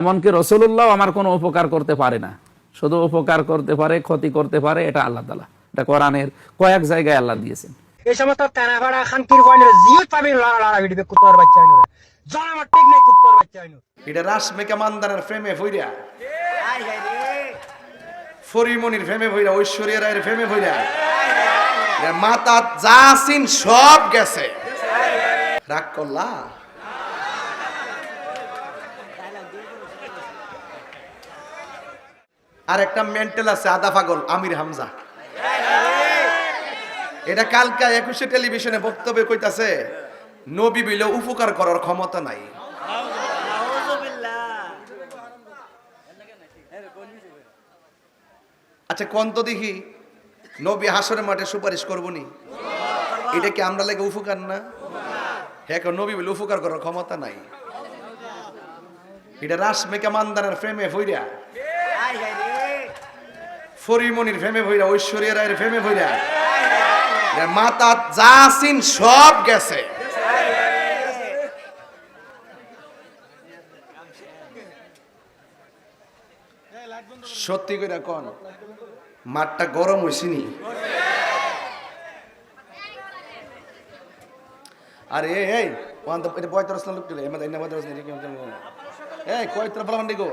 এমনকি রাসূলুল্লাহ আমার কোনো উপকার করতে পারে না, শুধু উপকার করতে পারে, ক্ষতি করতে পারে, এটা আল্লাহ তাআলা। এটা কোরআনের কয়েক জায়গায় আল্লাহ দিয়েছেন। এই সমস্ত কানাভাড়া খানকির পয়েন্টের জিও পাবেন লড়া ভিডিও কুত্তার বাচ্চা হইনো জনমত ঠিক নাই কুত্তার বাচ্চা হইনো এটা রাশমিকা মান্দানের ফ্রেমে ভইরা, ফরিমনির ফ্রেমে ভইরা, ঐশ্বরিয়া রায়ের ফ্রেমে ভইরা মাতা জাসিন সব গেছে। রাগ করলা? আর একটা মেন্টাল আছে আদা পাগল, আমির হামজা। এটা কালকা 21 টেলিভিশনে বক্তব্য কইতাছে নবী বইলে উপকার করার ক্ষমতা নাই। আচ্ছা কোন তো দেখি নবী হাসরের মাঠে সুপারিশ করবনি, এটা কি আমরা লাগে উপকার না? হ্যাঁ, নবী বলে উপকার করার ক্ষমতা নাই। এটা রাশমিকা মান্দানের ফ্রেমে ভইরা, ফরিমনির ফ্রেমে ভইরা, ঐশ্বরিয়া রায়ের ফ্রেমে ভইরা মাতা জাসিন সব গেছে। সত্যি করে কোন মাঠটা গরম হইছিনি? আরে এই ওয়ান তো এটা বয়তর আসলে লোক দিলে এমন না বয়তর আসলে এই কয়তর বলা মানে গো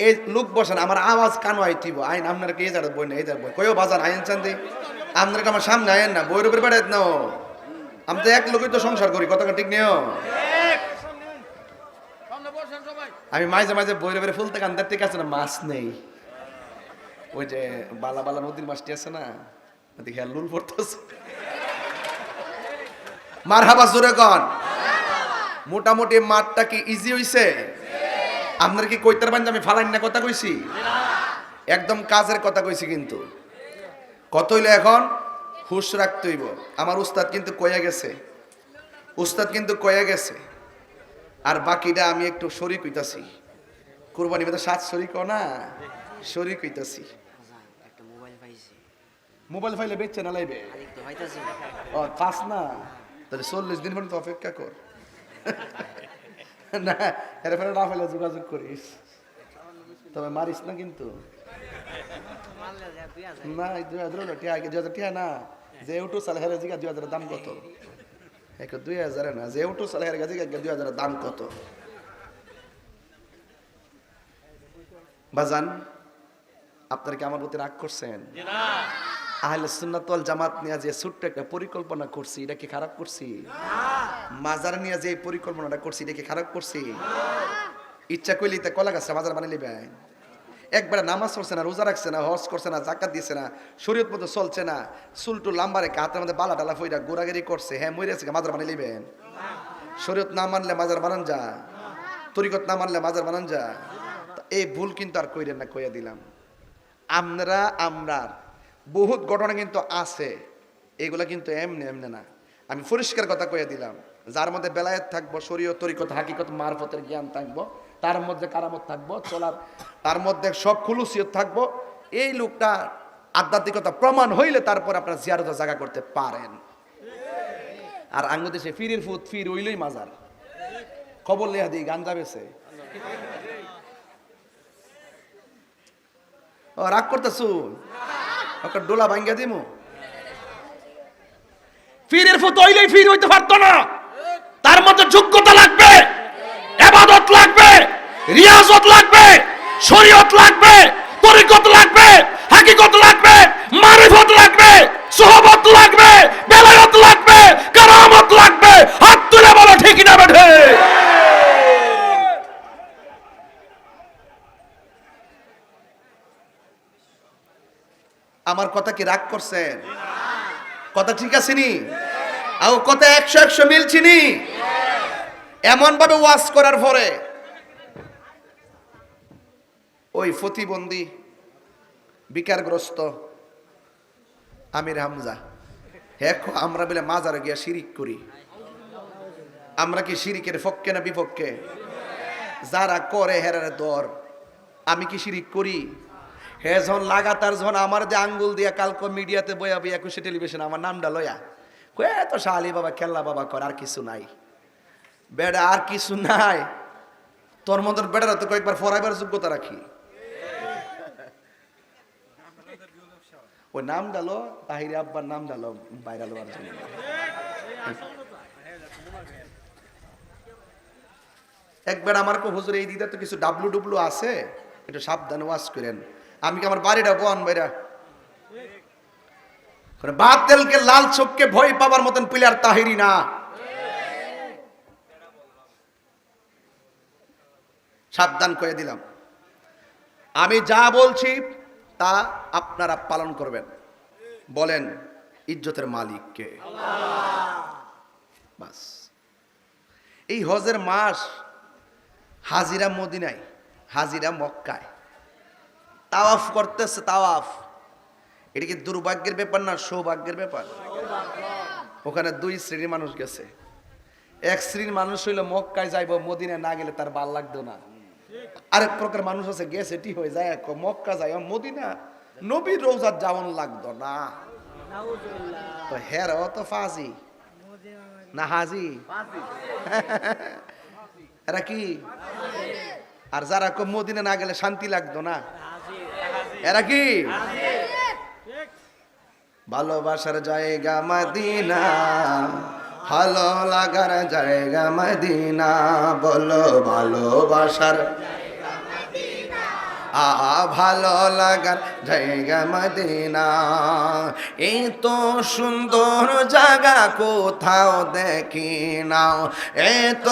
এই লোক বসেন আমার আওয়াজ কানো আইতিব আইন আপনারা কে যারা বই না এই যার বই কয়ও বাজার আইন চান্দে আপনারা আমার সামনে আইন না বইয়ের উপরে বেড়াইত না। আমি তো এক লোকই তো সংসার করি, কথা ঠিক নিও। আমি মাঝে মাঝে বইয়ের উপরে ফুলতে কান্দার ঠিক আছে না, মাছ নেই। ওই যে বালা বালা নদীর মাছটি আছে না, দেখি লুল পড়তেছে। মারহাবা জোরে কন। মোটামুটি মাঠটা কি ইজি হইছে? আপনার কি কইতার বান আমি ফালাইন না কথা কইছি? একদম কাজের কথা কইছি। কিন্তু কত হইলো এখন হুশ রাখতে হইব। আমার উস্তাদ কিন্তু কয়ে গেছে, উস্তাদ কিন্তু কয়ে গেছে। আর বাকিটা আমি একটু শরীক হইতাছি। কুরবানি বেদা 7 শরীক না, শরীক হইতাছি। মোবাইল ফাইলে বেচছে না লাইবে ও পাস না, তাহলে 40 দিন পর্যন্ত অপেক্ষা কর। না এরপরে না ফেলে যোগাযোগ করিস, তবে মারিস না কিন্তু। না 2000 টিয়া না, যে উঠো সাল হেরে জিগা 2000 দাম কত? 2000 না, যে উঠো সাল হেরে জিগা 2000 দাম কত? বাজান আপনারা কি আমার প্রতি রাগ করছেন? আহলে সুন্নাত ওয়াল জামাত নিয়ে যে ছোট্ট একটা পরিকল্পনা করছি, এটা কি খারাপ করছি? মাজার নিয়ে যে পরিকল্পনাটা করছি, এটা কি খারাপ করছি? ইচ্ছা করলে তা কলা গাছটা মাজার বানিয়ে নিবে। একবারে নামাজ পড়ছে না, রোজা রাখছে না, হজ করছে না, জাকাত দিচ্ছে না, শরীয়ত মতো চলছে না, চুলটু লাম্বা রেখে হাতের মধ্যে বালা টালা ফইরা গোড়াগিরি করছে, হ্যাঁ মরে আছে, মাজার বানিয়ে নিবেন? শরীয়ত না মানলে মাজার বানান যা, তরিকত না মানলে মাজার বানান যা। এই ভুল কিন্তু আর কইরেন না, কইয়া দিলাম। আমরা বহুত ঘটনা কিন্তু আছে, এগুলা কিন্তু এমনি এমনি না। আমি পরিষ্কার কথা কইয়া দিলাম, যার মধ্যে বেলায়েত থাকবো, শরীয়ত তরিকত হাকিকত মারফতের জ্ঞান থাকবো, তার মধ্যে কারামত থাকবো, চলার তার মধ্যে সব খুলুসিয়ত থাকবো, এই লোকটা আধ্যাত্মিকতা প্রমাণ হইলে তারপর আপনার জিয়ারতের জায়গা করতে পারেন। আর আঙ্গুদেশে ফিরের ফুট ফির হইলই মাজার, খবর লেহা দিই গান যাবেছে। ও রাগ করতেছু, একটা ডোলা ভাঙ্গা দিমু। ফিরের ফুত হইলেই ফির হইতে পারতো না, তার মধ্যে যোগ্যতা লাগবে, ইবাদত লাগবে, রিয়াজত লাগবে, শরীয়ত লাগবে, তরিকত লাগবে, হাকিকত লাগবে, মারিফত লাগবে, সুহবত লাগবে, বেলায়েত লাগবে, কারামত লাগবে। হাত তুলে বলো ঠিক না বেঠে? আমার কথা কি রাগ করছেন? কথা ঠিক আছে নি? আর কথা 100 মিলছি নি? এমন ভাবে ওয়াজ করার পরে ওই প্রতিবন্ধী বিকারগ্রস্ত আমির হামজা, হ্যাঁ আমরা বলে মাজারে গিয়া শিরিক করি। আমরা কি শিরিকের পক্ষে না বিপক্ষে? যারা করে হেরারে দর, আমি কি শিরিক করি? হ্যাঁ যখন লাগাতার যখন আমার যে আঙ্গুল দিয়া কালকে মিডিয়াতে বইয়া বইয়া 21 টেলিভিশন আমার নামটা লয়া কয়ে তো শালি বাবা খেল্লা বাবা কর, আর কিছু নাই বেড়া, আর কিছু নাই। তোর মতন বেটারা তো কয়েকবার ফরাইবার যোগ্যতা রাখি। ওই নাম ডালো, তাহিরে আব্বার নাম ডালো বাইরে লওয়ার জন্য। একবার আমার কো হুজুর এই দিদা তো কিছু ডাবলু ডুবলু আছে, একটু সাবধানে ওয়াজ করেন। আমি কি আমার বাড়িটা বন বাইরা বাতিলকে লাল চোখকে ভয় পাবার মতন প্লেয়ার তাহিরি না। সাবধান করে দিলাম, আমি যা বলছি তা আপনারা পালন করবেন। বলেন ইজ্জতের মালিক কে? বাস। এই হজের মাস হাজিরা মদিনায়, হাজিরা মক্কায় তাওয়াফ করতেছে। তাওয়াফ এটা কি দুর্ভাগ্যের ব্যাপার না সৌভাগ্যের ব্যাপার? ওখানে দুই শ্রেণীর মানুষ গেছে। এক শ্রেণীর মানুষ হইলো মক্কায় যাইব, মদিনায় না গেলে তার ভাল লাগতো না। আরেক প্রকার মানুষ আছে গেছে ঠিক হয়ে যায়, মক্কা যাই মদিনা নবীর রোজার যাওয়ান লাগতো না। তো হেরাও তো ফাজি না হাজি, এরা কি? আর যারা মদিনা না গেলে শান্তি লাগতো না, এরা কি? ভালোবাসার জায়গা মদিনা, ভালো লাগার জায়গা মদিনা। বলো ভালোবাসার ভালো লাগার জায়গা মদিনা। এই তো সুন্দর জায়গা কোথাও দেখি নাও, এত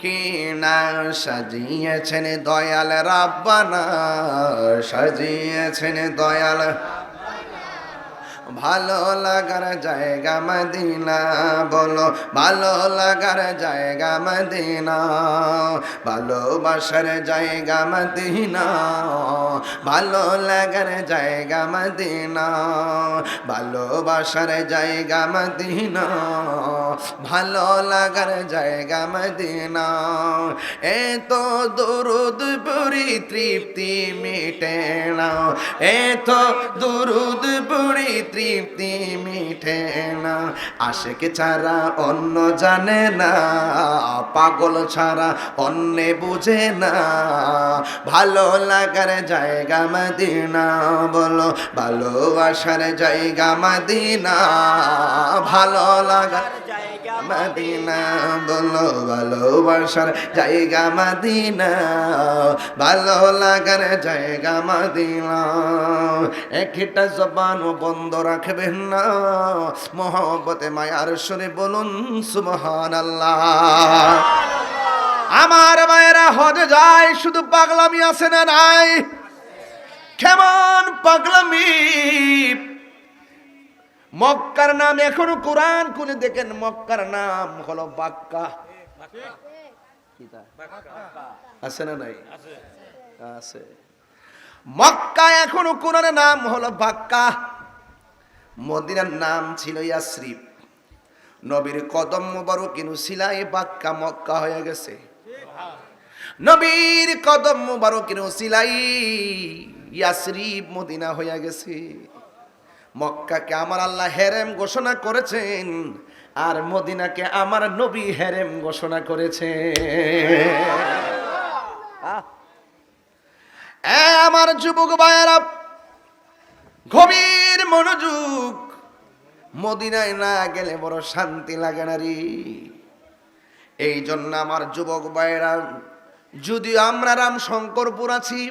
কিনা সাজিয়েছেন দয়াল রাব্বানা, সাজিয়েছেন দয়াল। ভালো লাগার জায়গা মদিনা, বলো ভালো লাগার জায়গা মদিনা। ভালোবাসার জায়গা মদিনা, ভালো লাগার জায়গা মদিনা। ভালোবাসার জায়গা মদিনা, ভালো লাগার জায়গা মদিনা। এত দরুদ পড়ি তৃপ্তি মিটে না, এত দরুদ পড়ি তৃপ্তি মিটে না। আশিক ছাড়া অন্য জানে না, পাগল ছাড়া অন্য বুঝে না। ভালো লাগার জায়গা মদিনা, বলো ভালোবাসার জায়গা মদিনা। ভালো লাগার জায়গা মদিনা, বলো ভালোবাসার জায়গা মদিনা। ভালো লাগার জায়গা মদিনা। একটা জবান বন্ধ রাখবেন না, মহব্বতে মায়ার সুরে বলুন সুবহানাল্লাহ। আমার মায়েরা হজে যায়, শুধু পাগলামি আছে না নাই? কেমন পাগলামি! মক্কার নাম এখনো কোরআন খুলে দেখেন, মক্কার নাম হলো বাক্কা। আছে না নাই? আছে। মক্কা এখনো কোরআনের নাম হলো বাক্কা। মদিনার নাম ছিল ইয়াসরিব। নবীর কদম মোবারক সিলাই বাক্কা মক্কা হয়ে গেছে। নবীর কদম মোবারক সিলাই ইয়াসরিব মদিনা হয়ে গেছে। মক্কাকে আমার আল্লাহ হেরেম ঘোষণা করেছেন, আর মদিনাকে আমার নবী হেরেম ঘোষণা করেছে। আমার যুবক ভাইয়েরা, গভীর মনোযোগ। মদিনায় না গেলে বড় শান্তি লাগে না রে। এই জন্য আমার যুবক ভাইয়েরা, যদি আমরা রামশঙ্করপুর আছি,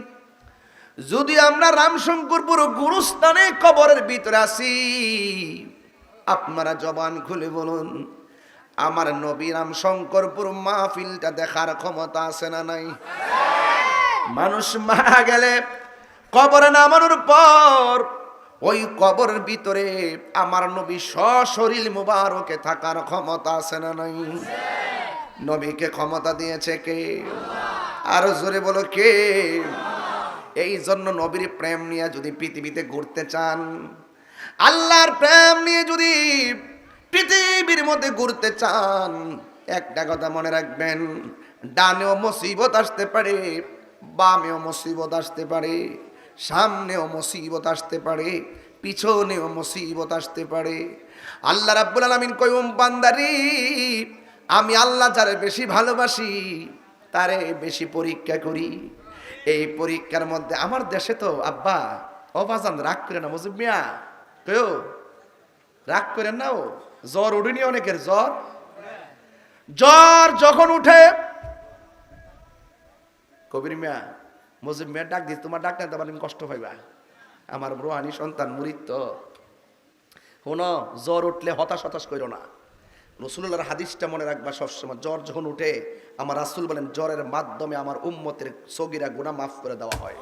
যদি আমরা রামশঙ্করপুর গুরুস্থানে কবরের ভিতরে আছি, আপনারা জবান খুলে বলুন, আমার নবী রামশঙ্করপুর মাহফিলটা দেখার ক্ষমতা আছে না নাই? মানুষ মারা গেলে কবরে নামানোর পর ওই কবরের ভিতরে আমার নবী সশরীর মুবারকে থাকার ক্ষমতা আছে না নাই? নবীকে ক্ষমতা দিয়েছে কে? আরো জোরে বলো কে? এই জন্য নবীর প্রেম নিয়ে যদি পৃথিবীতে ঘুরতে চান, আল্লাহর প্রেম নিয়ে যদি পৃথিবীর মধ্যে ঘুরতে চান, একটা কথা মনে রাখবেন, ডানেও মুসিবত আসতে পারে, বামেও মুসিবত আসতে পারে, সামনেও মুসিবত আসতে পারে, পিছনেও মুসিবত আসতে পারে। আল্লাহ রাব্বুল আলামিন কয়, বান্দারি আমি আল্লাহ যারে বেশি ভালোবাসি তারে বেশি পরীক্ষা করি। এই পরীক্ষার মধ্যে আমার দেশে তো আব্বা অবাজান রাগ করে না, মুজিব মিয়া কেউ রাগ করেন না, ও জ্বর উঠেনি অনেকের, জ্বর জ্বর যখন উঠে কবির মিয়া মুজিব মিয়া ডাক দিস, তোমার ডাক না তোমার কষ্ট পাইবা, আমার রোহানি সন্তান মুরিদ তো। শোনো, জ্বর উঠলে হতাশ হতাশ করো না, রাসূলুল্লাহর হাদিসটা মনে রাখবা সবসময়। জ্বর যখন উঠে আমার রাসূল বলেন জ্বরের মাধ্যমে আমার উম্মতের সগীরা গুনাহ মাফ করে দেওয়া হয়।